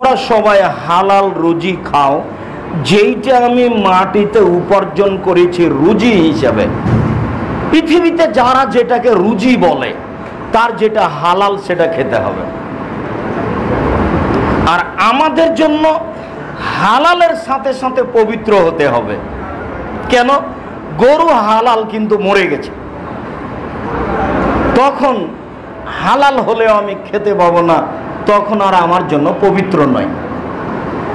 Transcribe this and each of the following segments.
তোমরা সবাই হালাল রুজি খাও, যেইটা আমি মাটিতে উপার্জন করেছি রুজি হিসাবে। পৃথিবীতে যারা যেটাকে রুজি বলে, তার যেটা হালাল সেটা খেতে হবে। আর আমাদের জন্য হালালের সাথে সাথে পবিত্র হতে হবে। কেন? গরু হালাল কিন্তু মরে গেছে, তখন হালাল হলেও আমি খেতে পাবো না, তখন আর আমার জন্য পবিত্র নয়।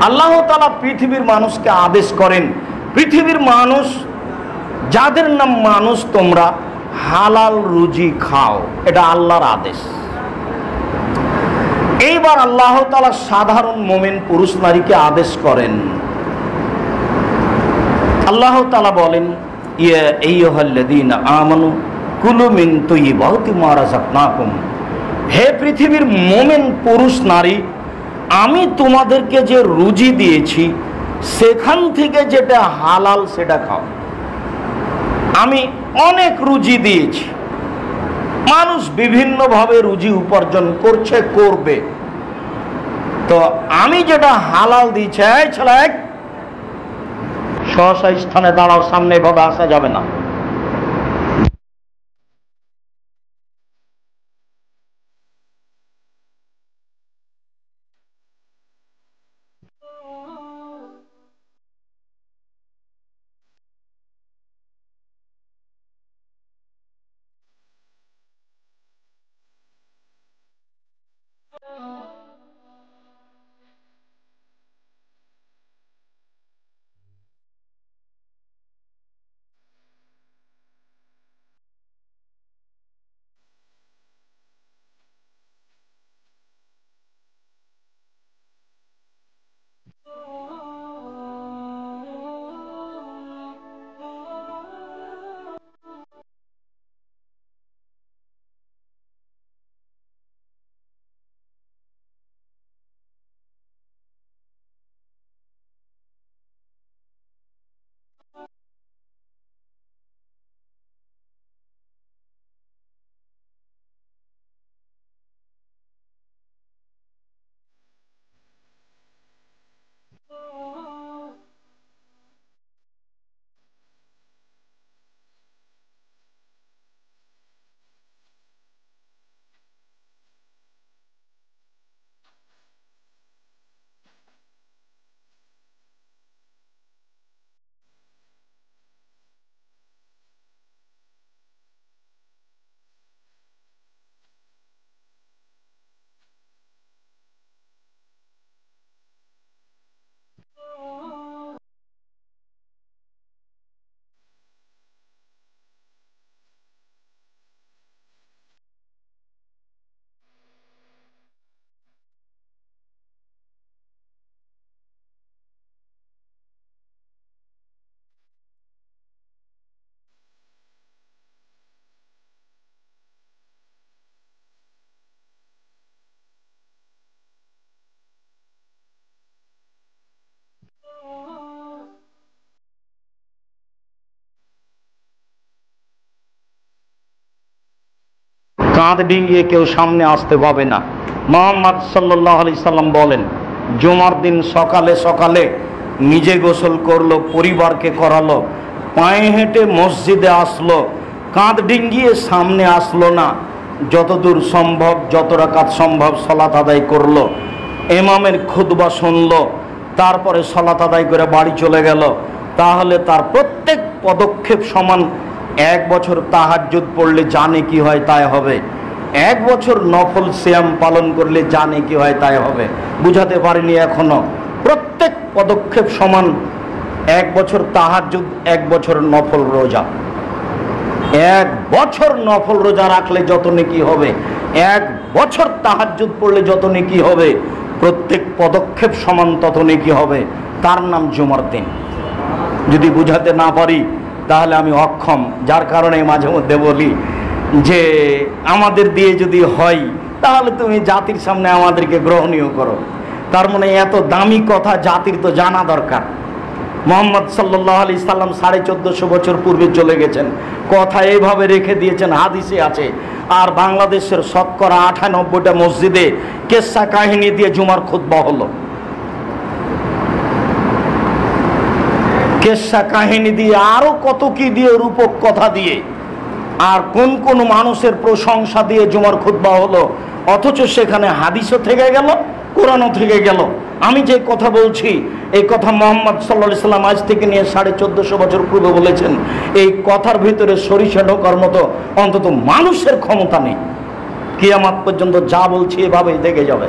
আল্লাহ তাআলা পৃথিবীর মানুষকে আদেশ করেন, পৃথিবীর মানুষ যাদের নাম মানুষ, তোমরা হালাল রুজি খাও, এটা আল্লাহর আদেশ। এইবার আল্লাহ তাআলা সাধারণ মুমিন পুরুষ নারীকে আদেশ করেন। আল্লাহ তাআলা বলেন, ইয়া আইয়ুহাল্লাযীনা আমানু কুলু মিন তাইয়্যিবাতি মা রাযাকনাকুম। হে পৃথিবীর মুমিন পুরুষ নারী, আমি তোমাদেরকে যে রুজি দিয়েছি সেখান থেকে যেটা হালাল সেটা খাও। আমি অনেক রুজি দিয়েছি, মানুষ বিভিন্নভাবে রুজি উপার্জন করছে, করবে। তো আমি যেটা হালাল দিয়েছি, এই ছেলে সহসা স্থানে দাঁড়াও, সামনে ভাবে আসা যাবে না। কাঁধ ডিঙিয়ে কেউ সামনে আসতে পাবে না। মুহাম্মদ সাল্লাল্লাহু আলাইহি সাল্লাম বলেন, জুমার দিন সকালে সকালে নিজে গোসল করলো, পরিবারকে করালো, পায়ে হেঁটে মসজিদে আসলো, কাঁধ ডিঙিয়ে সামনে আসলো না, যতদূর সম্ভব যত রাকাত সম্ভব সালাত আদায় করলো, ইমামের খুতবা শুনলো, তারপরে সালাত আদায় করে বাড়ি চলে গেল, তাহলে তার প্রত্যেক পদক্ষেপ সমান। 1 বছর তাহাজ্জুদ পড়লে জানে কি হয় তাই হবে, 1 বছর নফল সিয়াম পালন করলে জানে কি হয় তাই হবে। বুঝাতে পারিনি এখনো? প্রত্যেক পদক্ষেপ সমান। 1 বছর তাহাজ্জুদ, 1 বছর নফল রোজা। 1 বছর নফল রোজা রাখলে যত নেকি হবে, 1 বছর তাহাজ্জুদ পড়লে যত নেকি হবে, প্রত্যেক পদক্ষেপ সমান তত নেকি হবে। তার নাম জুমার দিন। যদি বুঝাতে না পারি তাহলে আমি অক্ষম, যার কারণে মাঝে মধ্যে বলি যে আমাদের দিয়ে যদি হয় তাহলে তুমি জাতির সামনে আমাদেরকে গ্রহণীয় করো। তার মানে এত দামি কথা জাতির তো জানা দরকার। মুহাম্মদ সাল্লাল্লাহু আলাইহি সাল্লাম 1450 বছর পূর্বে চলে গেছেন, কথা এইভাবে রেখে দিয়েছেন, হাদিসে আছে। আর বাংলাদেশের শতকরা 98টা মসজিদে কেসা কাহিনী দিয়ে জুমার খুতবা হলো। কেসা কাহিনী দিয়ে, আরো কত কি দিয়ে, রূপক কথা দিয়ে, আর কোন কোন মানুষের প্রশংসা দিয়ে জুমার খুতবা হলো, অথচ সেখানে হাদিসও থেকে গেল, কোরআনও থেকে গেল। আমি যে কথা বলছি এই কথা মোহাম্মদ সাল্লাল্লাহু আলাইহি সাল্লাম আজ থেকে নিয়ে 1450 বছর পূর্বে বলেছেন। এই কথার ভিতরে সরিষা ঢোকার মতো অন্তত মানুষের ক্ষমতা নেই। কিয়ামত পর্যন্ত যা বলছি এভাবেই দেখে যাবে।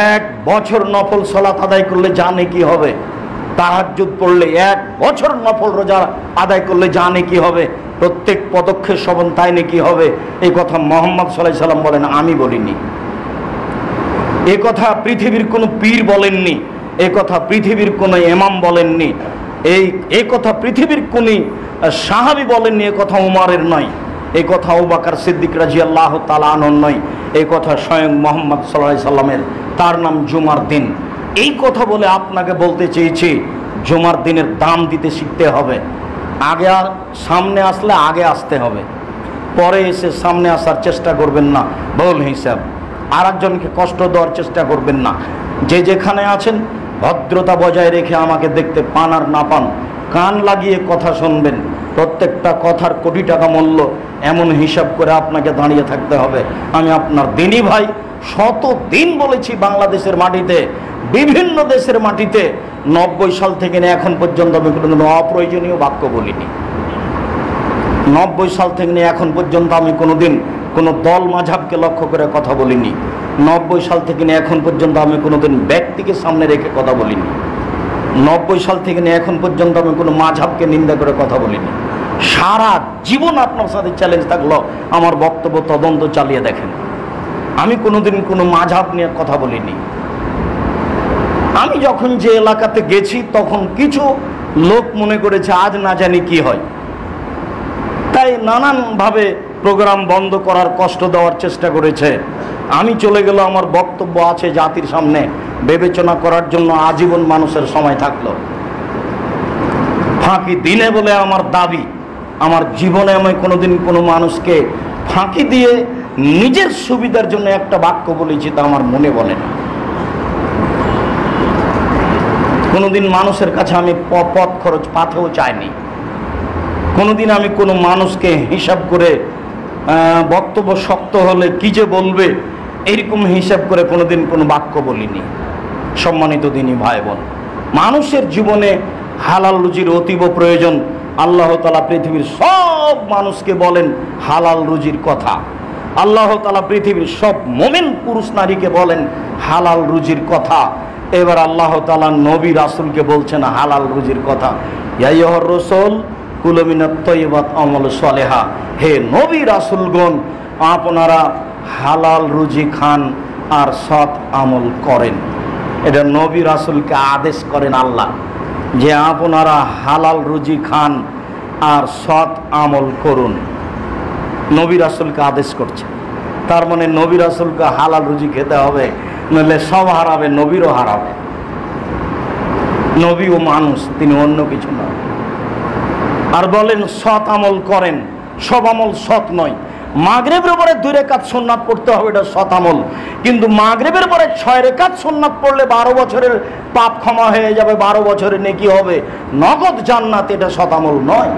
1 বছর নফল সালাত আদায় করলে জানে কি হবে, তাহাজ্জুদ পড়লে 1 বছর নফল রোজা আদায় করলে জানে কি হবে, প্রত্যেক পদক্ষেপ শ্রবণ তাই নাকি হবে। এই কথা মুহাম্মদ সাল্লাল্লাহু আলাইহি সাল্লাম বলেন, আমি বলিনি। এ কথা পৃথিবীর কোনো পীর বলেননি, এ কথা পৃথিবীর কোনো ইমাম বলেননি, এই কথা পৃথিবীর কোন সাহাবী বলেননি, এ কথা উমরের নয়, এই কথা আবু বকর সিদ্দিক রাদিয়াল্লাহু তাআলা আনহুর নয়, এই কথা স্বয়ং মুহাম্মদ সাল্লাল্লাহু আলাইহি সাল্লামের। তার নাম জুমার দিন। এই কথা বলে আপনাকে বলতে চেয়েছি, জুমার দিনের দাম দিতে শিখতে হবে। আগে সামনে আসলে আগে আসতে হবে, পরে এসে সামনে আসার চেষ্টা করবেন না ভুল হিসাব। আর একজনকে কষ্ট দেওয়ার চেষ্টা করবেন না। যে যেখানে আছেন ভদ্রতা বজায় রেখে আমাকে দেখতে পান আর না পান, কান লাগিয়ে কথা শুনবেন। প্রত্যেকটা কথার কোটি টাকা মূল্য, এমন হিসাব করে আপনাকে দাঁড়িয়ে থাকতে হবে। আমি আপনার দিনই ভাই, শতদিন বলেছি বাংলাদেশের মাটিতে, বিভিন্ন দেশের মাটিতে 90 সাল থেকে এখন পর্যন্ত আমি কোনো অপ্রয়োজনীয় বাক্য বলিনি। 90 সাল থেকে এখন পর্যন্ত আমি কোনোদিন কোনো দল মাঝহাবকে লক্ষ্য করে কথা বলিনি। 90 সাল থেকে এখন পর্যন্ত আমি কোনোদিন ব্যক্তিকে সামনে রেখে কথা বলিনি। 90 সাল থেকে এখন পর্যন্ত আমি কোনো মাঝহাবকে নিন্দা করে কথা বলিনি। সারা জীবন আপনার সাথে চ্যালেঞ্জ থাকলো, আমার বক্তব্য তদন্ত চালিয়ে দেখেন। আমি কোনোদিন কোনো মাঝহাব নিয়ে কথা বলিনি। আমি যখন যে এলাকাতে গেছি তখন কিছু লোক মনে করেছে আজ না জানি কি হয়, তাই নানানভাবে প্রোগ্রাম বন্ধ করার, কষ্ট দেওয়ার চেষ্টা করেছে। আমি চলে গেল, আমার বক্তব্য আছে জাতির সামনে, বিবেচনা করার জন্য আজীবন মানুষের সময় থাকলো। ফাঁকি দিনে বলে আমার দাবি, আমার জীবনে আমি কোনোদিন কোনো মানুষকে ফাঁকি দিয়ে নিজের সুবিধার জন্য একটা বাক্য বলেছি তা আমার মনে বলে না। কোনোদিন মানুষের কাছে আমি পথ খরচ পাথেও চাইনি। কোনোদিন আমি কোনো মানুষকে হিসাব করে বক্তব্য শক্ত হলে কি যে বলবে এরকম হিসাব করে কোনোদিন কোনো বাক্য বলিনি। সম্মানিত দিনী ভাই বোন, মানুষের জীবনে হালাল রুজির অতীব প্রয়োজন। আল্লাহ তাআলা পৃথিবীর সব মানুষকে বলেন হালাল রুজির কথা। আল্লাহ তাআলা পৃথিবীর সব মুমিন পুরুষ নারীকে বলেন হালাল রুজির কথা। এবার আল্লাহ তাআলা নবী রাসূলকে বলছেন হালাল রুজির কথা। ইয়া আইয়ুহার রাসূল কুলু মিনাত তাইয়্যিবাত আমাল সালেহা, হে নবী রাসূলগণ আপনারা হালাল রুজি খান আর সৎ আমল করেন। এটা নবী রাসূলকে আদেশ করেন আল্লাহ যে আপনারা হালাল রুজি খান আর সৎ আমল করুন। নবী রাসূলকে আদেশ করছে, তার মানে নবী রাসূলকে হালাল রুজি খেতে হবে, নইলে সব হারাবে, নবীরও হারাবে। নবী ও মানুষ, তিনি অন্য কিছু নয়। আর বলেন সৎ আমল করেন, সব আমল সৎ নয়। মাগরিবের পরে 2 রাকাত সুন্নাত পড়তে হবে, এটা সৎ আমল। কিন্তু মাগরিবের পরে 6 রাকাত সুন্নাত পড়লে 12 বছরের পাপ ক্ষমা হয়ে যাবে, 12 বছরের নেকি হবে, নগদ জান্নাত, এটা সৎ আমল নয়।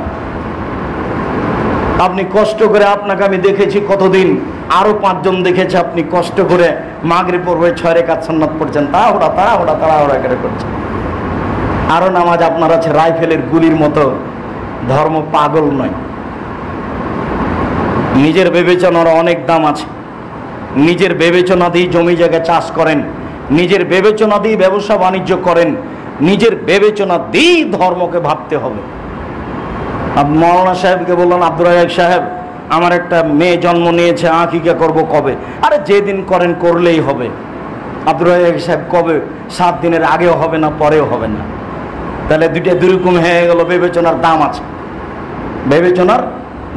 আপনি কষ্ট করে, আপনাকে আমি দেখেছি কতদিন, আরো 5 জন দেখেছে, আপনি কষ্ট করে মাগরিব পড়বে 6 রাকাত সুন্নাত পড়ছেন, তাড়াহুড়া করে করছেন। আরো নামাজ আপনার আছে রাইফেলের গুলির মতো, ধর্ম পাগল নয়। নিজের বিবেচনার অনেক দাম আছে। নিজের বিবেচনা দিয়ে জমি জায়গা চাষ করেন, নিজের বিবেচনা দিয়ে ব্যবসা বাণিজ্য করেন, নিজের বিবেচনা দিয়ে ধর্মকে ভাবতে হবে। মৌলানা সাহেবকে বললেন, আব্দুর রাজ্জাক সাহেব আমার একটা মেয়ে জন্ম নিয়েছে, আকিকা করব কবে? আরে যেদিন করেন করলেই হবে। আব্দুর রাজ্জাক সাহেব কবে? 7 দিনের আগেও হবে না, পরেও হবে না। তাহলে দুইটা দুরকম হয়ে গেল। বিবেচনার দাম আছে, বিবেচনার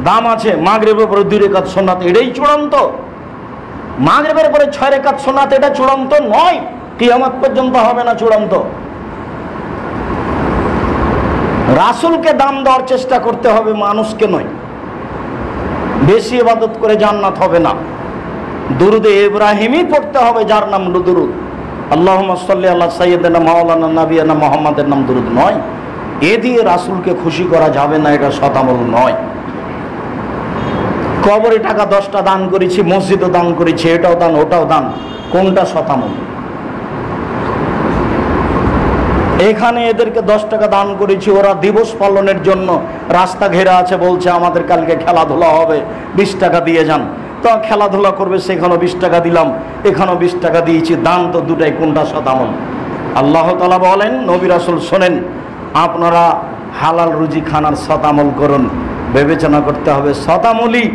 দাম আছে। মাগরিবের পরে 2 রাকাত সুন্নাত, এটাই চূড়ান্ত। মাগরিবের পরে 6 রাকাত সুন্নাত, এটা চূড়ান্ত নয়, কিয়ামত পর্যন্ত হবে না চূড়ান্ত। রাসূলকে দাম দেওয়ার চেষ্টা করতে হবে, মানুষকে নয়। বেশি ইবাদত করে জান্নাত হবে না। দুরুদে ইব্রাহিমই পড়তে হবে, যার নাম দুরুদ। আল্লাহুম্মা সাল্লি আলা সাইয়্যিদিনা মাওলানা নাবিয়ানা মুহাম্মাদের নাম দুরূদ নয়। এ দিয়ে রাসূলকে খুশি করা যাবে না, এটা শতামল নয়। কবরে টাকা 10টা দান করেছি, মসজিদও দান করেছি, এটাও দান ওটাও দান, কোনটা শতামল? এখানে এদেরকে 10 টাকা দান করেছি, ওরা দিবস পালনের জন্য রাস্তা ঘেরা আছে, বলছে আমাদের কালকে খেলাধুলা হবে, 20 টাকা দিয়ে যান। তো খেলাধুলা করবে, সেখানেও 20 টাকা দিলাম, এখানেও 20 টাকা দিয়েছি, দান তো দুটাই, কোনটা শতামল? আল্লাহ তাআলা বলেন, নবী রাসূল শোনেন, আপনারা হালাল রুজি খানার শতামল করুন। বিবেচনা করতে হবে, শতামলই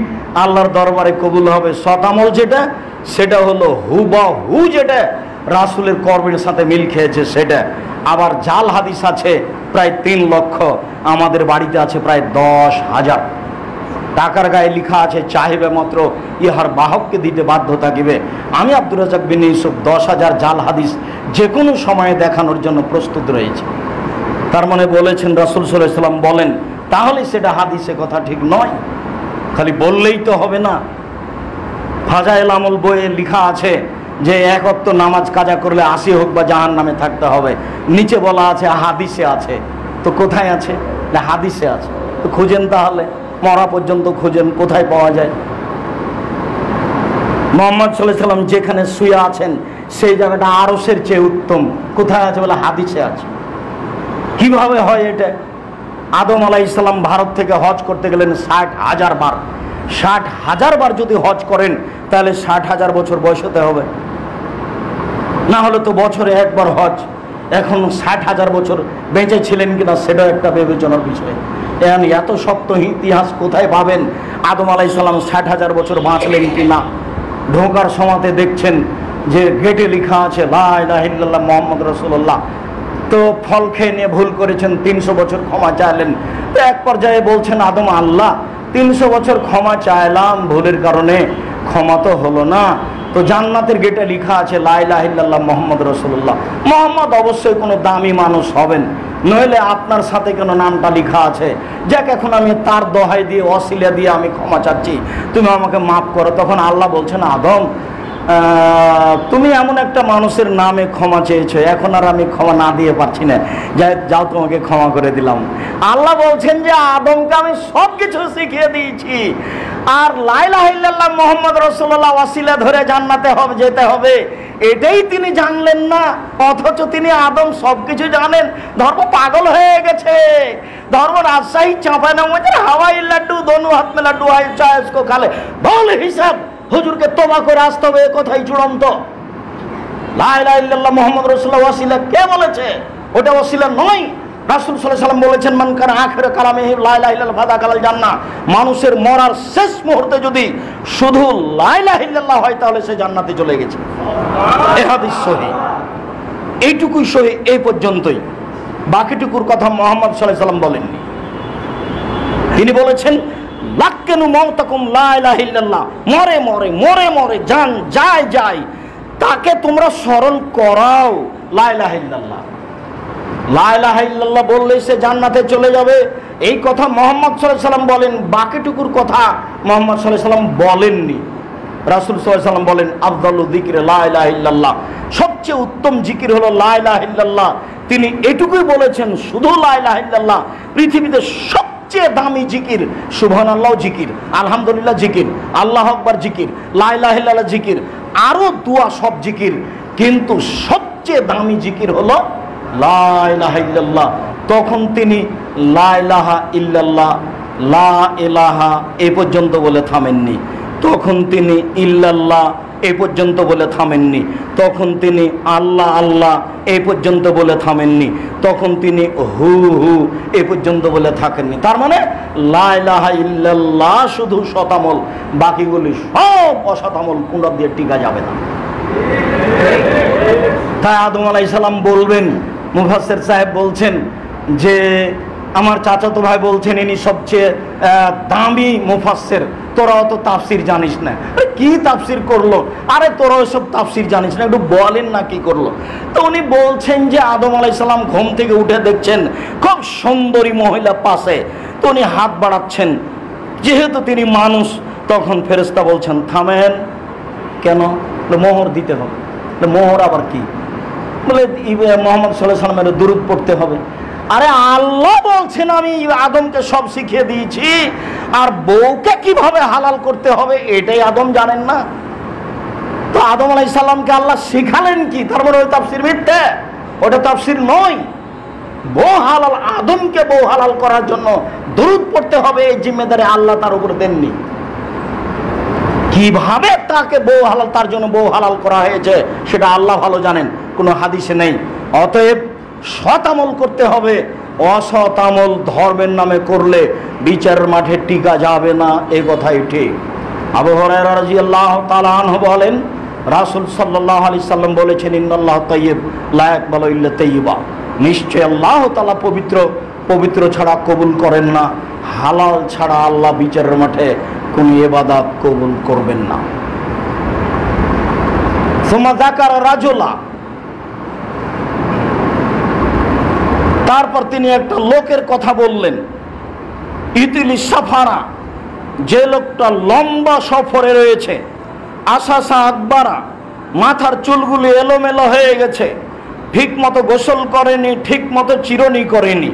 আল্লাহর দরবারে কবুল হবে। শতামল যেটা, সেটা হলো হুবহু যেটা রাসূলের কর্মের সাথে মিল খেয়েছে সেটা। আবার জাল হাদিস আছে প্রায় 3 লক্ষ, আমাদের বাড়িতে আছে প্রায় 10,000। টাকার গায়ে লেখা আছে চাহিবে মাত্র ইহার বাহককে দিতে বাধ্য থাকিবে। আমি আব্দুর রাজ্জাক বিন ইউসুফ 10,000 জাল হাদিস যে কোনো সময়ে দেখানোর জন্য প্রস্তুত রয়েছে। তার মানে বলেছেন রাসূল সাল্লাল্লাহু আলাইহি ওয়াসাল্লাম বলেন, তাহলে সেটা হাদিসে কথা ঠিক নয়, খালি বললেই তো হবে না। ফাজাইল আমল বইয়ে লেখা আছে যে 1 ওয়াক্ত নামাজ কাজা করলে 80 হোক বা জাহান্নামে থাকতে হবে। নিচে বলা আছে হাদিসে আছে, তো কোথায় আছে? না হাদিসে আছে, তো খুঁজেন, তাহলে মরা পর্যন্ত খুঁজেন, কোথায় পাওয়া যায়? মুহাম্মদ সাল্লাল্লাহু আলাইহি ওয়াসাল্লাম যেখানে শুয়ে আছেন সেই জায়গাটা আরশের চেয়ে উত্তম, কোথায় আছে? বলে হাদিসে আছে। কিভাবে হয় এটা? আদম আলাইহিস সালাম ভারত থেকে হজ করতে গেলেন 60,000 বার। 60,000 বার যদি হজ করেন তাহলে 60,000 বছর বয়স হতে হবে, না হলে তো বছরে একবার হজ। এখন 60,000 বছর বেঁচে ছিলেন কিনা সেটাও একটা বিবেচনার বিষয়। এখন এত শক্ত ইতিহাস কোথায় পাবেন? আদম আলাইহিস সালাম 60,000 বছর বাঁচলেন কিনা? ঢোকার সময়তে দেখছেন যে গেটে লেখা আছে লা ইলাহা ইল্লাল্লাহ মুহাম্মাদুর রাসূলুল্লাহ। তো ফল খেয়ে নিয়ে ভুল করেছেন, 300 বছর ক্ষমা চাইলেন। তো এক পর্যায়ে বলছেন আদম, আল্লাহ 300 বছর ক্ষমা চাইলাম, ভুলের কারণে ক্ষমা তো হলো না। তো জান্নাতের গেটে লেখা আছে লা ইলাহা ইল্লাল্লাহ মুহাম্মাদুর রাসূলুল্লাহ। মুহাম্মদ অবশ্যই কোনো দামি মানুষ হবেন, নইলে আপনার সাথে কেন নামটা লেখা আছে? যাক, এখন আমি তার দোহাই দিয়ে, ওসিলা দিয়ে আমি ক্ষমা চাচ্ছি, তুমি আমাকে মাফ করো। তখন আল্লাহ বলছেন, আদম তুমি এমন একটা মানুষের নামে ক্ষমা চেয়েছো, এখন আর আমি ক্ষমা না দিয়ে পারছি না, যাও তোমাকে ক্ষমা করে দিলাম। আল্লাহ বলছেন যে আদমকে আমি সব কিছু শিখিয়ে দিয়েছি, আর লা ইলাহা ইল্লাল্লাহ মুহাম্মদ রাসূলুল্লাহ ওয়াসিলা ধরে জান্নাতে হবে, যেতে হবে, এটাই তিনি জানলেন না। অথচ তিনি আদম সবকিছু জানেন। ধর্ম পাগল হয়ে গেছে। ধর্ম রাজশাহী চাঁপাইনবাবগঞ্জের হাওয়াই লাড্ডু, দোনো হাত মে লাড্ডু আয় চায় इसको খালে, বল হিসাব হুজুরকে তওবা করে আসতে হবে, কথাই চূড়ান্ত। লা ইলাহা ইল্লাল্লাহ মুহাম্মদ রাসূলুল্লাহ ওয়াসিলা কে বলেছে? ওটা ওয়াসিলা নয়। রাসূল সাল্লাল্লাহু আলাইহি ওয়াসাল্লাম বলেছেন, মান কানা আখির কালামিহি লা ইলাহা ইল্লাল্লাহ ফাদাকাল জান্নাহ। মানুষের মরার শেষ মুহূর্তে যদি শুধু লা ইলাহা ইল্লাল্লাহ হয় তাহলে সে জান্নাতে চলে গেছে। এই হাদিস সহিহ, এইটুকুই সহিহ, এই পর্যন্তই। বাকিটুকুর কথা মুহাম্মদ সাল্লাল্লাহু আলাইহি ওয়াসাল্লাম বলেননি। তিনি বলেছেন, লাক্কানু মাউতাকুম লা ইলাহা ইল্লাল্লাহ, মরে মরে মরে মরে যান যায় যায় তাকে তোমরা স্মরণ করাও লা ইলাহা ইল্লাল্লাহ। লা ইলাহা ইল্লাল্লাহ বললেই সে জান্নাতে চলে যাবে, এই কথা মুহাম্মদ সাল্লাল্লাহু আলাইহি ওয়াসাল্লাম বলেন। বাকিটুকুর কথা মুহাম্মদ সাল্লাল্লাহু আলাইহি ওয়াসাল্লাম বলেননি। রাসূল সাল্লাল্লাহু আলাইহি ওয়াসাল্লাম বলেন, আফদালু যিকরি লা ইলাহা ইল্লাল্লাহ, সবচেয়ে উত্তম জিকির হলো লা ইলাহা ইল্লাল্লাহ। তিনি এটুকুই বলেছেন, শুধু লা ইলাহা ইল্লাল্লাহ। পৃথিবীতে সবচেয়ে দামি জিকির সুবহানাল্লাহ জিকির, আলহামদুলিল্লাহ জিকির, আল্লাহু আকবার জিকির, লা ইলাহা ইল্লাল্লাহ জিকির, আরো দোয়া সব জিকির, কিন্তু সবচেয়ে দামি জিকির হলো লা ইলাহা ইল্লাল্লাহ। তখন তিনি লা ইলাহা ইল্লাল্লাহ, লা ইলাহা এ পর্যন্ত বলে থামেননি। তখন তিনি ইল্লাল্লাহ এই পর্যন্ত বলে থামেননি। তখন তিনি আল্লাহ আল্লাহ এই পর্যন্ত বলে থামেননি। তখন তিনি হু হু এ পর্যন্ত বলে থাকেননি। তার মানে লা ইলাহা ইল্লাল্লাহ শুধু শতামল, বাকিগুলি সব অশতামল, কোনটা দিয়ে টিকা যাবে না। তাই আদম আলাইহিস সালাম বলবেন, মুফাসসির সাহেব বলছেন যে আমার চাচাতো ভাই বলছেন ইনি সবচেয়ে দামি মুফাসসির, তোরা অত তাফসির জানিস না। কি তাফসির করলো? আরে তোরা ওসব তাফসির জানিস না, একটু বলেন না কি করলো। তো উনি বলছেন যে আদম আলাইহিস সালাম ঘুম থেকে উঠে দেখছেন খুব সুন্দরী মহিলা পাশে, তো উনি হাত বাড়াচ্ছেন, যেহেতু তিনি মানুষ। তখন ফেরেশতা বলছেন থামেন। কেন? মোহর দিতে হবে। মোহর আবার কি? বলে মোহাম্মদ সাল্লাল্লাহু আলাইহি ওয়াসাল্লামের দুরূদ পড়তে হবে। আরে আল্লাহ বলছেন আমি আদমকে সব শিখিয়ে দিয়েছি, আর বউকে কিভাবে হালাল করতে হবে এটাই আদম জানেন না? তো আদম আলাইহিস সালামকে আল্লাহ শিখালেন কি? তারপরে ওই তাফসীর মিথ্যে, ওটা তাফসীর নয়। বউ হালাল, আদমকে বউ হালাল করার জন্য দুরূদ পড়তে হবে, এই জিম্মেদারি আল্লাহ তার উপর দেননি। কিভাবে তাকে বউ হালাল, তার জন্য বউ হালাল করা হয়েছে সেটা আল্লাহ ভালো জানেন, কোনো হাদিসে নেই। অতএব সৎ আমল করতে হবে, অসৎ আমল ধর্মের নামে করলে বিচারের মাঠে টিকা যাবে না, এই কথাই ঠিক। আবু হুরায়রা রাদিয়াল্লাহু তাআলা আনহু বলেন, রাসূল সাল্লাল্লাহু আলাইহি সাল্লাম বলেছেন, ইন্নাল্লাহ তাইয়্যিব লা ইয়াকবালু ইল্লা তাইয়্যিবা, নিশ্চয় আল্লাহ তাআলা পবিত্র, পবিত্র ছাড়া কবুল করেন না, হালাল ছাড়া আল্লাহ বিচারের মাঠে কোন ইবাদত কবুল করবেন না। সুম্মা যাকারা রাজুলা, তারপর তিনি একটা লোকের কথা বললেন, ইতিলি সাফারা, যে লোকটা লম্বা সফরে রয়েছে, আসাসা আকবারা, মাথার চুলগুলি এলোমেলো হয়ে গেছে, ঠিক মতো গোসল করেনি, ঠিক মতো চিরনি করেনি,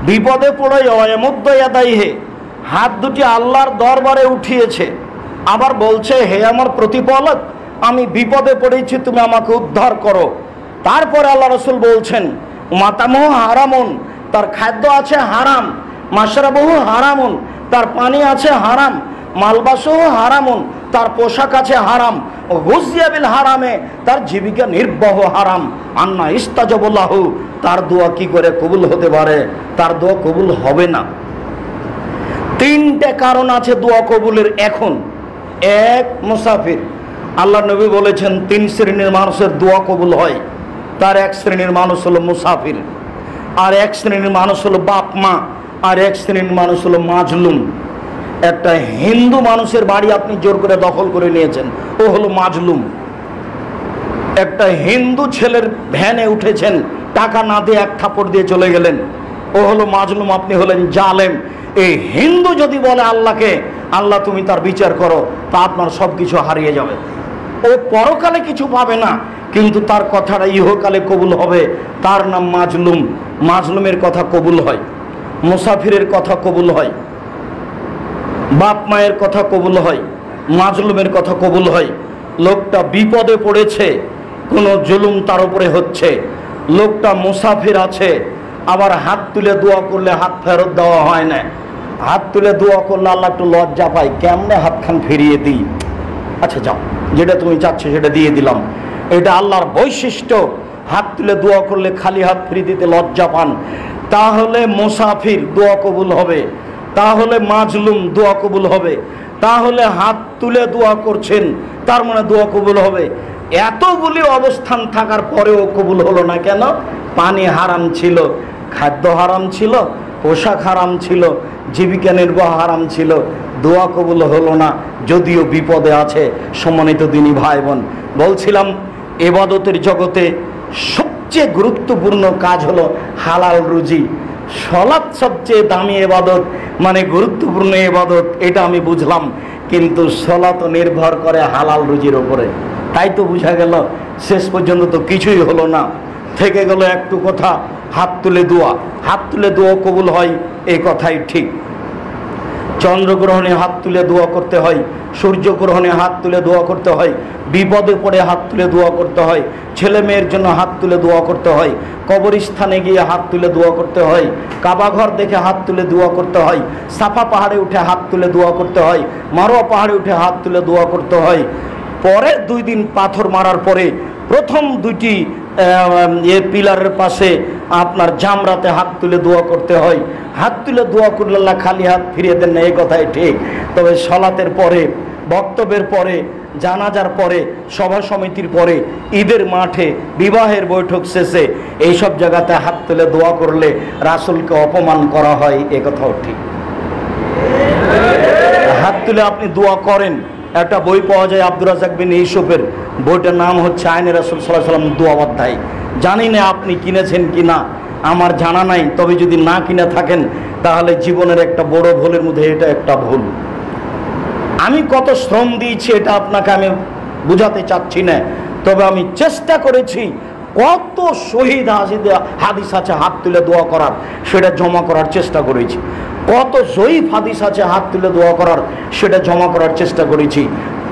বিপদে পড়ে অয়মুদ্দয়াদাইহে, হাত দুটি আল্লাহর দরবারে উঠিয়েছে, আবার বলছে হে আমার প্রতিপালক আমি বিপদে পড়েছি, তুমি আমাকে উদ্ধার করো। তারপরে আল্লাহ রাসূল বলছেন, মাতামুহু হারামুন, তার খাদ্য আছে হারাম, মাশরাবুহু হারামুন, তার পানি আছে হারাম, মালবাসুহু হারামুন, তার পোশাক আছে হারাম, গুজিয়া বিল হারামে, তার জীবিকা নির্বাহ হারাম, আন্না ইস্তাজাবু লাহু, তার দোয়া কি করে কবুল হতে পারে? তার দোয়া কবুল হবে না। তিনটে কারণ আছে দোয়া কবুলের এখন। এক, মুসাফির। আল্লাহ নবী বলেছেন তিন শ্রেণীর মানুষের দোয়া কবুল হয়। তার এক শ্রেণীর মানুষ হলো মুসাফির, আর এক শ্রেণীর মানুষ হলো বাপ মা, আর এক শ্রেণীর মানুষ হলো মাজলুম। একটা হিন্দু মানুষের বাড়ি আপনি জোর করে দখল করে নিয়েছেন, ও হলো মাজলুম। একটা হিন্দু ছেলের ভ্যানে উঠেছেন, টাকা না দিয়ে এক থাপ্পড় দিয়ে চলে গেলেন, ও হলো মাজলুম, আপনি হলেন জালেম। এই হিন্দু যদি বলে আল্লাহকে, আল্লাহ তুমি তার বিচার করো, তা আপনার সব কিছু হারিয়ে যাবে। ও পরকালে কিছু পাবে না, কিন্তু তার কথাটা ইহকালে কবুল হবে। তার নাম মাজলুম। মাজলুমের কথা কবুল হয়, মুসাফিরের কথা কবুল হয়, বাপ মায়ের কথা কবুল হয়, মাজলুমের কথা কবুল হয়। লোকটা বিপদে পড়েছে, কোনো জুলুম তার উপরে হচ্ছে, লোকটা মুসাফির আছে, আবার হাত তুলে দোয়া করলে হাত ফেরত দেওয়া হয় না। হাত তুলে দোয়া করলে আল্লাহ একটু লজ্জা পায়, কেমনে হাতখান ফিরিয়ে দিই, আচ্ছা যাও যেটা তুমি চাচ্ছ সেটা দিয়ে দিলাম। এটা আল্লাহর বৈশিষ্ট্য। হাত তুলে দোয়া করলে খালি হাত ফিরিয়ে দিতে লজ্জা পান। তাহলে মুসাফির দোয়া কবুল হবে, তাহলে মাজলুম দোয়া কবুল হবে, তাহলে হাত তুলে দোয়া করছেন তার মানে দোয়া কবুল হবে। এতগুলি অবস্থান থাকার পরেও কবুল হলো না কেন? পানি হারাম ছিল, খাদ্য হারাম ছিল, পোশাক হারাম ছিল, জীবিকা নির্বাহ হারাম ছিল, দোয়া কবুল হলো না, যদিও বিপদে আছে। সম্মানিত দিনী ভাই বোন, বলছিলাম ইবাদতের জগতে সবচেয়ে গুরুত্বপূর্ণ কাজ হলো হালাল রুজি। সালাত সবচেয়ে দামি ইবাদত, মানে গুরুত্বপূর্ণ ইবাদত, এটা আমি বুঝলাম, কিন্তু সালাত নির্ভর করে হালাল রুজির উপরে। তাই তো বোঝা গেল শেষ পর্যন্ত তো কিছুই হলো না, থেকে গেল একটু কথা, হাত তুলে দোয়া। হাত তুলে দোয়া কবুল হয়, এই কথাই ঠিক। চন্দ্রগ্রহণে হাত তুলে দোয়া করতে হয়, সূর্যগ্রহণে হাত তুলে দোয়া করতে হয়, বিপদে পড়ে হাত তুলে দোয়া করতে হয়, ছেলে মেয়ের জন্য হাত তুলে দোয়া করতে হয়, কবরস্থানে গিয়ে হাত তুলে দোয়া করতে হয়, কাবাঘর দেখে হাত তুলে দোয়া করতে হয়, সাফা পাহাড়ে উঠে হাত তুলে দোয়া করতে হয়, মারোয়া পাহাড়ে উঠে হাত তুলে দোয়া করতে হয়। পরের 2 দিন পাথর মারার পরে প্রথম 2টি পিলারের পাশে আপনার জামরাতে হাত তুলে দোয়া করতে হয়। হাত তুলে দোয়া করলে আল্লাহ খালি হাত ফিরিয়ে দেন না, এই কথাই ঠিক। তবে সালাতের পরে, বক্তব্যের পরে, জানাজার পরে, সভা সমিতির পরে, ঈদের মাঠে, বিবাহের বৈঠক শেষে এইসব জায়গাতে হাত তুলে দোয়া করলে রাসূলকে অপমান করা হয়, এ কথাও ঠিক। হাত তুলে আপনি দোয়া করেন। একটা বই পাওয়া যায় আব্দুর রাজ্জাক বিন ইউসুফের, বইটার নাম হচ্ছে আইনে রাসূল সাল্লাল্লাহু আলাইহি ওয়াসাল্লাম দোয়া অধ্যায়। জানি না আপনি কিনেছেন কি না, আমার জানা নাই। তবে যদি না কিনে থাকেন তাহলে জীবনের একটা বড় ভুলের মধ্যে এটা একটা ভুল। আমি কত শ্রম দিয়েছি এটা আপনাকে আমি বুঝাতে চাচ্ছি না, তবে আমি চেষ্টা করেছি কত শহীদ হাদিস আছে হাত তুলে দোয়া করার, সেটা জমা করার চেষ্টা করেছি। কত জয়ীফ হাদিস আছে হাত তুলে দোয়া করার, সেটা জমা করার চেষ্টা করেছি।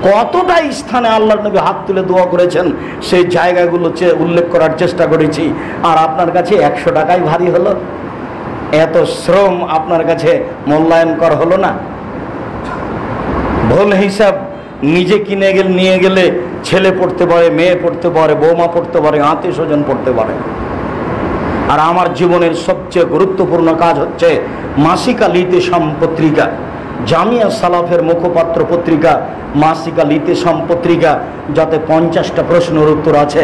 কতটা স্থানে আল্লাহর নবী হাত তুলে দোয়া করেছেন, সেই জায়গাগুলো উল্লেখ করার চেষ্টা করেছি। আর আপনার কাছে 100 টাকাই ভারী হলো? এত শ্রম আপনার কাছে মূল্যায়ন করা হলো না? ভুল হিসাব নিজে কিনে নিয়ে গেলে ছেলে পড়তে পারে, মেয়ে পড়তে পারে, বৌমা পড়তে পারে, আত্মীয় স্বজন পড়তে পারে। আর আমার জীবনের সবচেয়ে গুরুত্বপূর্ণ কাজ হচ্ছে মাসিকা লিতেশাম পত্রিকা, জামিয়া সালাফের মুখপাত্র পত্রিকা মাসিকা লিতেশাম পত্রিকা, যাতে 50টা প্রশ্নের উত্তর আছে।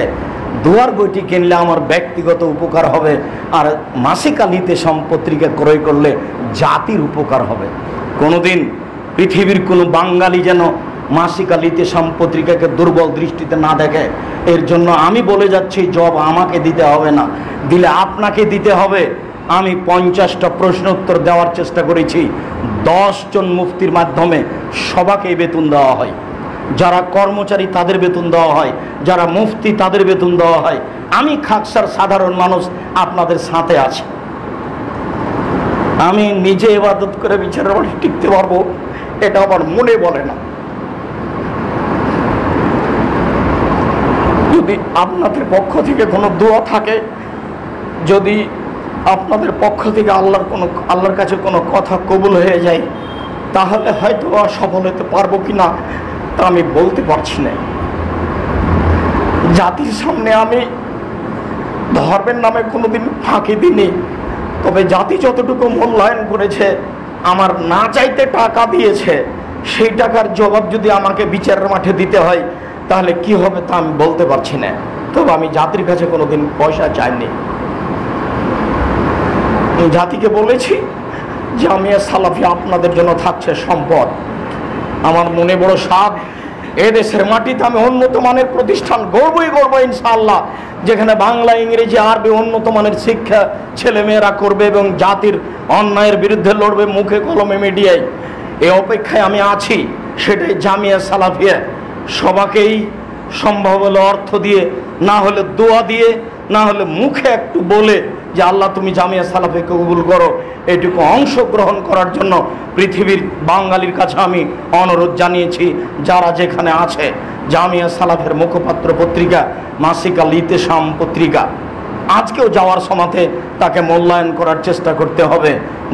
দুয়ার বইটি কিনলে আমার ব্যক্তিগত উপকার হবে, আর মাসিকা লিতেশাম পত্রিকা ক্রয় করলে জাতির উপকার হবে। কোনোদিন পৃথিবীর কোনো বাঙালি যেন মাসিকা লিতেশাম পত্রিকাকে দুর্বল দৃষ্টিতে না দেখে, এর জন্য আমি বলে যাচ্ছি, জব আমাকে দিতে হবে না, দিলে আপনাকে দিতে হবে। আমি 50টা প্রশ্ন উত্তর দেওয়ার চেষ্টা করেছি। 10 জন মুফতির মাধ্যমে সবাইকে বেতন দেওয়া হয়। যারা কর্মচারী তাদের বেতন দেওয়া হয়, যারা মুফতি তাদের বেতন দেওয়া হয়। আমি খাকসার সাধারণ মানুষ আপনাদের সাথে আছি। আমি নিজে ইবাদত করে বিচারের বাড়ি টিকতে পারবো, এটা আমার মনে বলে না। যদি আপনাদের পক্ষ থেকে কোনো দোয়া থাকে, যদি আপনাদের পক্ষ থেকে আল্লাহর কাছে কোনো কথা কবুল হয়ে যায়, তাহলে হয়তো সফল হতে পারবো কিনা তা আমি বলতে পারছি না। জাতির সামনে আমি ধর্মের নামে কোনোদিন ফাঁকি দিইনি, তবে জাতি যতটুকু মূল্যায়ন করেছে, আমার না চাইতে টাকা দিয়েছে, সেই টাকার জবাব যদি আমাকে বিচারের মাঠে দিতে হয়, তাহলে কি হবে তা আমি বলতে পারছি না। তবে আমি জাতির কাছে কোনোদিন পয়সা চাইনি। জাতিকে বলেছি, জামিয়া সালাফি আপনাদের জন্য থাকছে সম্পদ। আমার মনে বড় সাধ, এদেশের মাটিতে আমি উন্নত মানের প্রতিষ্ঠান গড়বই গড়ব ইনশাআল্লাহ, যেখানে বাংলা, ইংরেজি, আরবি উন্নত মানের শিক্ষা ছেলেমেয়েরা করবে এবং জাতির অন্যায়ের বিরুদ্ধে লড়বে মুখে কলমে মিডিয়ায়। এই অপেক্ষায় আমি আছি। সেটাই জামিয়া সালাফিয়া। সবাকেই সম্ভব হলে অর্থ দিয়ে, না হলে দোয়া দিয়ে, না হলে মুখে একটু বলে যে আল্লাহ তুমি জামিয়া সালাফিকে কবুল করো, এটুকু অংশগ্রহণ করার জন্য পৃথিবীর বাঙালির কাছে আমি অনুরোধ জানিয়েছি। যারা যেখানে আছে, জামিয়া সালাফের মুখপাত্র পত্রিকা মাসিকা লিতেশাম পত্রিকা, আজকেও যাওয়ার সময়তে তাকে মূল্যায়ন করার চেষ্টা করতে হবে।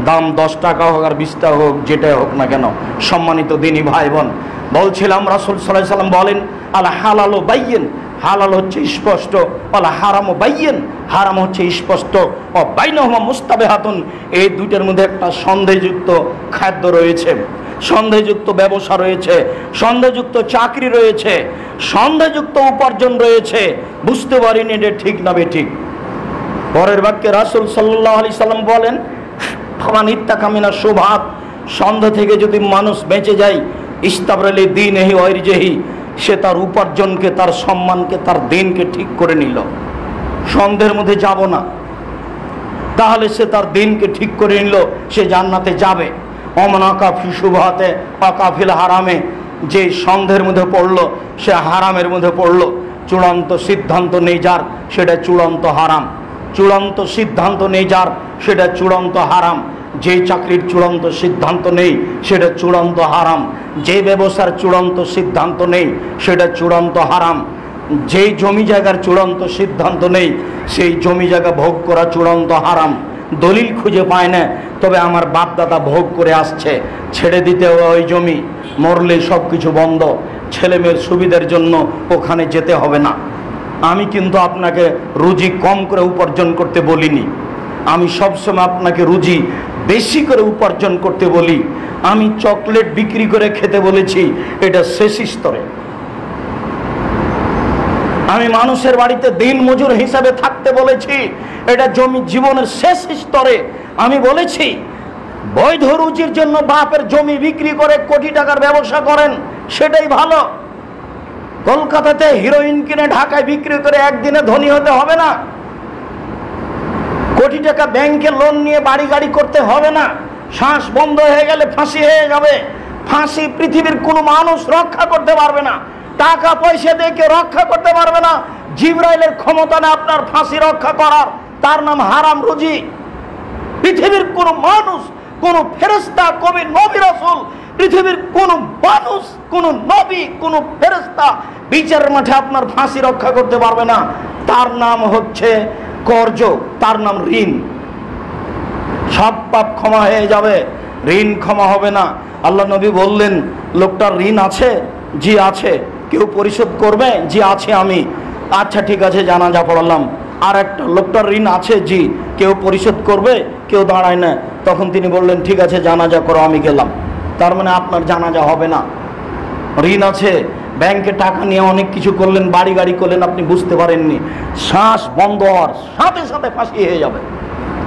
দাম 10 টাকা হোক আর 20 টাকা হোক, যেটাই হোক না কেন। সম্মানিত দিনী ভাই বোন, বলছিলাম রাসূল সাল্লাল্লাহু আলাইহি ওয়াসাল্লাম বলেন, আল হালালু বাইয়িন, হালাল হচ্ছে স্পষ্ট, আল হারামু বাইয়িন, হারাম হচ্ছে স্পষ্ট, ও বাইনাহুমা মুস্তাবিহাতুন, এই দুইটার মধ্যে একটা সন্দেহযুক্ত খাদ্য রয়েছে, সন্দেহযুক্ত ব্যবসা রয়েছে, সন্দেহযুক্ত চাকরি রয়েছে, সন্দেহযুক্ত উপার্জন রয়েছে। বুঝতে পারিনি এটা ঠিক না বেঠিক। পরের বাক্যে রাসূল সাল্লাল্লাহু আলাইহি সাল্লাম বলেন, ফামান ইত্তাকা মিনাশ শুবহাত, সন্দেহ থেকে যদি মানুষ বেঁচে যায়, ইস্তাবরালি দীনিহি ওয়া ইরজিহি, সে তার উপার্জনকে, তার সম্মানকে, তার দিনকে ঠিক করে নিল। সন্দেহের মধ্যে যাব না, তাহলে সে তার দিনকে ঠিক করে নিল, সে জান্নাতে যাবে। অমান আকাফি শুবহাতে আকাফিল হারামে, যে সন্দেহের মধ্যে পড়লো সে হারামের মধ্যে পড়লো। চূড়ান্ত সিদ্ধান্ত নেই যার, সেটা চূড়ান্ত হারাম। চূড়ান্ত সিদ্ধান্ত নেই যার, সেটা চূড়ান্ত হারাম। যে চাকরির চূড়ান্ত সিদ্ধান্ত নেই, সেটা চূড়ান্ত হারাম। যে ব্যবসার চূড়ান্ত সিদ্ধান্ত নেই, সেটা চূড়ান্ত হারাম। যেই জমি জায়গার চূড়ান্ত সিদ্ধান্ত নেই, সেই জমি জায়গা ভোগ করা চূড়ান্ত হারাম। দলিল খুঁজে পায় না, তবে আমার বাপ দাদা ভোগ করে আসছে, ছেড়ে দিতে হবে ওই জমি, মরলে সব কিছু বন্ধ, ছেলেমেয়ের সুবিধার জন্য ওখানে যেতে হবে না। আমি কিন্তু আপনাকে রুজি কম করে উপার্জন করতে বলিনি, আমি সবসময় আপনাকে রুজি বেশি করে উপার্জন করতে বলি। আমি চকলেট বিক্রি করে খেতে বলেছি, এটা শেষ স্তরে। আমি মানুষের বাড়িতে দিন মজুর হিসাবে থাকতে বলেছি, এটা জমি জীবনের শেষ স্তরে। আমি বলেছি বৈধ রুজির জন্য বাপের জমি বিক্রি করে কোটি টাকার ব্যবসা করেন, সেটাই ভালো। কলকাতাতে হিরোইন কিনে ঢাকায় বিক্রি করে একদিনে ধনী হতে হবে না। কোটি টাকা ব্যাংকে লোন নিয়ে বাড়ি গাড়ি করতে হবে না। শ্বাস বন্ধ হয়ে গেলে ফাঁসি হয়ে যাবে। ফাঁসি পৃথিবীর কোনো মানুষ রক্ষা করতে পারবে না। টাকা পয়সা দিয়ে কেউ রক্ষা করতে পারবে না। জিবরাইলের ক্ষমতা নেই আপনার ফাঁসি রক্ষা করার, তার নাম হারাম রুজি। পৃথিবীর কোন মানুষ, কোন ফেরেশতা, কবি নবী রাসূল, পৃথিবীর কোন মানুষ, কোন নবী, কোন ফেরেশতা বিচারের মাঠে আপনার ফাঁসি রক্ষা করতে পারবে না। তার নাম হচ্ছে কর্জ, তার নাম ঋণ। সব পাপ ক্ষমা হয়ে যাবে, ঋণ ক্ষমা হবে না। আল্লাহ নবী বললেন, লোকটার ঋণ আছে? জি আছে। কেউ পরিশোধ করবে? জি আছে আমি। আচ্ছা ঠিক আছে, জানাজা পড়ালাম। আর একটা, লোকটার ঋণ আছে? জি। কেউ পরিশোধ করবে? কেউ দাঁড়ায় না। তখন তিনি বললেন, ঠিক আছে জানাজা করো, আমি গেলাম। তার মানে আপনার জানাজা হবে না। ঋণ আছে, ব্যাংকে টাকা নিয়ে অনেক কিছু করলেন, বাড়ি গাড়ি করলেন, আপনি বুঝতে পারেননি, শ্বাস বন্ধ হওয়ার সাথে সাথে ফাঁসি হয়ে যাবে।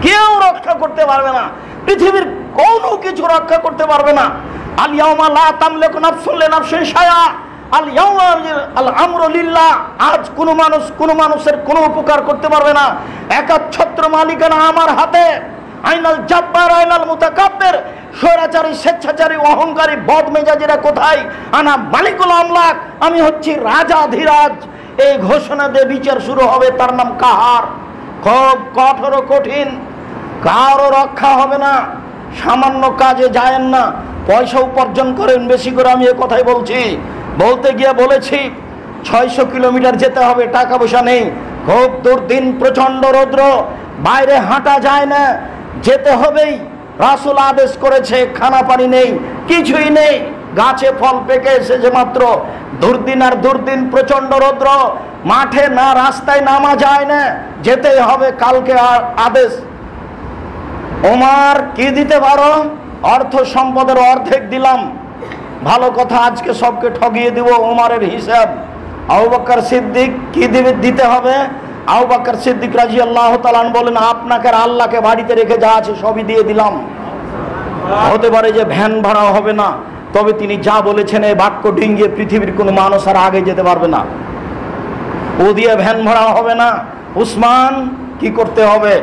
কেউ রক্ষা করতে পারবে না, পৃথিবীর কোনো কিছু রক্ষা করতে পারবে না। আল ইয়াউমা লা তামলিকু নাফসুন লিনাফসিন শাইআ, আল ইয়াউমা আল আমরু লিল্লাহ। আজ কোনো মানুষ কোনো মানুষের কোনো উপকার করতে পারবে না। একাচ্ছত্র মালিকানা আমার হাতে। আইনাল জাব্বার আইনাল মুতাকাব্বির। স্বৈরাচারী, স্বেচ্ছাচারী, অহংকারী, বদমেজাজিরা কোথায়? আনা মালিকুল আমলাক, আমি হচ্ছি রাজাধিরাজ। এই ঘোষণা দিয়ে বিচার শুরু হবে, তার নাম কাহার। খুব কঠোর কঠিন, কারো রক্ষা হবে না। সামান্য কাজে যায়েন না, পয়সা উপার্জন করেন বেশি করে। আমি এ কথাই বলছি, বলতে গিয়ে বলেছি 600 কিলোমিটার যেতে হবে, টাকা পয়সা নেই, খুব দুর্দিন, প্রচন্ড রৌদ্র, বাইরে হাঁটা যায় না, যেতে হবেই। রাসূল আদেশ করেছে, খানা পানি নেই, কিছুই নেই, গাছে ফল পেকে এসেছে মাত্র। দুর্দিন আর দুর্দিন, প্রচন্ড রৌদ্র, মাঠে না রাস্তায় নামা যায় না, যেতেই হবে। কালকে আদেশ, ওমর কি দিতে পারো? অর্থ সম্পদের অর্ধেক দিলাম। ভালো কথা, আজকে সবকে ঠগিয়ে দিব। ওমরের হিসাব। আবু বকর সিদ্দিক কি দিতে হবে? আবু বকর সিদ্দিক রাদিয়াল্লাহু তাআলা বলেন, আপনাকে আর আল্লাহকে বাড়িতে রেখে যা আছে সবই দিয়ে দিলাম। হতে পারে যে ভ্যান ভাড়া হবে না, তবে তিনি যা বলেছেন এই বাক্য ডিঙ্গিয়ে পৃথিবীর কোনো মানুষ আর আগে যেতে পারবে না। ও দিয়ে ভ্যান ভাড়া হবে না। উসমান কি করতে হবে?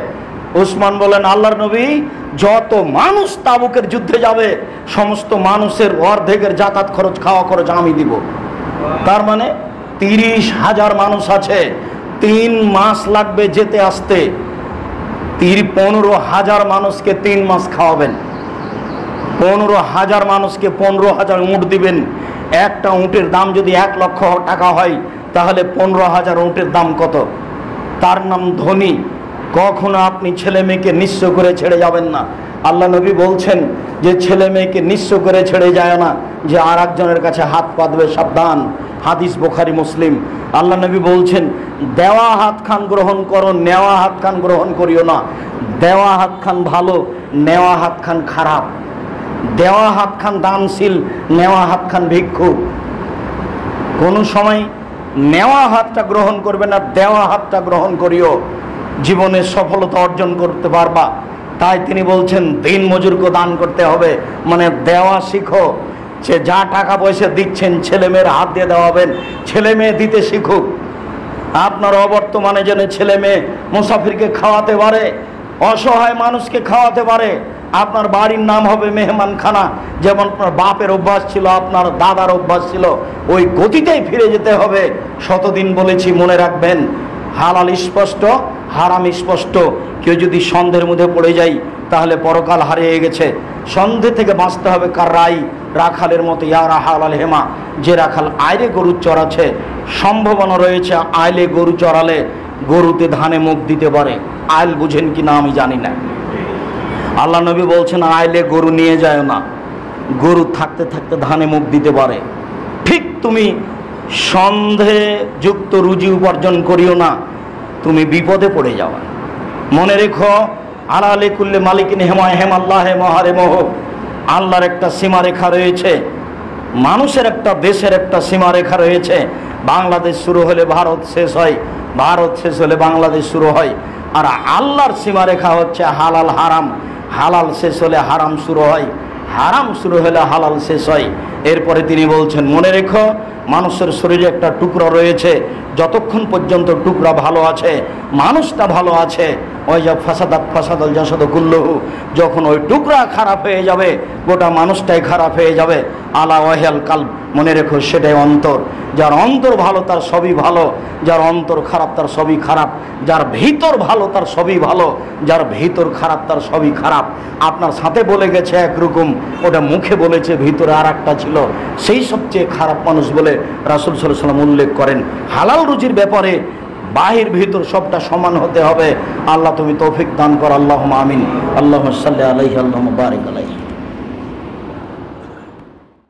উসমান বলেন, আল্লাহর নবী, যত মানুষ তাবুকের যুদ্ধে যাবে সমস্ত মানুষের অর্ধেকের যাতায়াত খরচ, খাওয়া খরচ আমি দিব। তার মানে 30,000 মানুষ আছে, 3 মাস লাগবে যেতে আসতে। 15,000 মানুষকে 3 মাস খাওয়াবেন। 15,000 মানুষকে 15,000 উঁট দিবেন। একটা উঁটের দাম যদি 1 লক্ষ টাকা হয়, তাহলে 15,000 উঁটের দাম কত? তার নাম ধনী। কখনো আপনি ছেলে মেয়েকে নিঃস্ব করে ছেড়ে যাবেন না। আল্লাহ নবী বলছেন যে ছেলে মেয়েকে নিঃস্ব করে ছেড়ে যায় না, যে আর একজনের কাছে হাত পাতবে সাবধান। হাদিস বুখারী মুসলিম। আল্লাহ নবী বলছেন, দেওয়া হাত খান গ্রহণ করো, নেওয়া হাত খান গ্রহণ করিও না। দেওয়া হাত খান ভালো, নেওয়া হাত খান খারাপ। দেওয়া হাত খান দানশীল, নেওয়া হাত খান ভিক্ষুক। কোনো সময় নেওয়া হাতটা গ্রহণ করবে না, দেওয়া হাতটা গ্রহণ করিও, জীবনে সফলতা অর্জন করতে পারবা। তাই তিনি বলছেন, দিন মজুরকে দান করতে হবে, মানে দেওয়া শিখো। সে যা টাকা পয়সা দিচ্ছেন ছেলে মেয়ের হাত দিয়ে দেওয়াবেন, ছেলে মেয়ে দিতে শিখুক। আপনার অবর্তমানে যেন ছেলে মেয়ে মুসাফিরকে খাওয়াতে পারে, অসহায় মানুষকে খাওয়াতে পারে। আপনার বাড়ির নাম হবে মেহমানখানা। যেমন আপনার বাপের অভ্যাস ছিল, আপনার দাদার অভ্যাস ছিল, ওই গতিতেই ফিরে যেতে হবে। শতদিন বলেছি, মনে রাখবেন, হালাল স্পষ্ট, হারাম স্পষ্ট। কেউ যদি সন্দেহের মধ্যে পড়ে যায় তাহলে পরকাল হারিয়ে গেছে। সন্দেহ থেকে বাঁচতে হবে। কার রাই রাখালের মতো, ইয়া রাহাল আল হেমা, যে রাখাল আইলে গরু চড়াচ্ছে, সম্ভাবনা রয়েছে আইলে গরু চড়ালে গরুতে ধানে মুখ দিতে পারে। আইল বুঝেন কি না আমি জানি না। আল্লাহ নবী বলছেন, আইলে গরু নিয়ে যায় না, গরু থাকতে থাকতে ধানে মুখ দিতে পারে। ঠিক তুমি সন্দেহযুক্ত রুজি উপার্জন করিও না, তুমি বিপদে পড়ে যাওয়া। মনে রেখো, আলালে কুল্লে মালিকিন হেমায় হেম আল্লাহ মহারে মোহ। আল্লাহর একটা সীমারেখা রয়েছে, মানুষের একটা, দেশের একটা সীমারেখা রয়েছে। বাংলাদেশ শুরু হলে ভারত শেষ হয়, ভারত শেষ হলে বাংলাদেশ শুরু হয়। আর আল্লাহর সীমারেখা হচ্ছে হালাল হারাম, হালাল শেষ হলে হারাম শুরু হয়, হারাম শুরু হলে হালাল শেষ হয়। এরপরে তিনি বলছেন, মনে রেখো মানুষের শরীরে একটা টুকরা রয়েছে, যতক্ষণ পর্যন্ত টুকরা ভালো আছে, মানুষটা ভালো আছে, ওই যা ফাসাদাল জাসাদ কুল্লুহু, যখন ওই টুকরা খারাপ হয়ে যাবে গোটা মানুষটাই খারাপ হয়ে যাবে। আলা ওয়াহিয়াল কালব, মনে রেখো সেটাই অন্তর। যার অন্তর ভালো তার সবই ভালো, যার অন্তর খারাপ তার সবই খারাপ। যার ভিতর ভালো তার সবই ভালো, যার ভিতর খারাপ তার সবই খারাপ। আপনার সাথে বলে গেছে একরকম, ওটা মুখে বলেছে ভিতরে আর একটা ছিল, সেই সবচেয়ে খারাপ মানুষ বলে রাসূল সাল্লাল্লাহু আলাইহি ওয়াসাল্লাম উল্লেখ করেন। হালাল রুজির ব্যাপারে বাহির ভিতর সবটা সমান হতে হবে। আল্লাহ তুমি তৌফিক দান কর, আল্লাহুম্মা আমিন। আল্লাহুম্মা সাল্লি আলাইহি, আল্লাহুম্মা বারিক আলাইহি।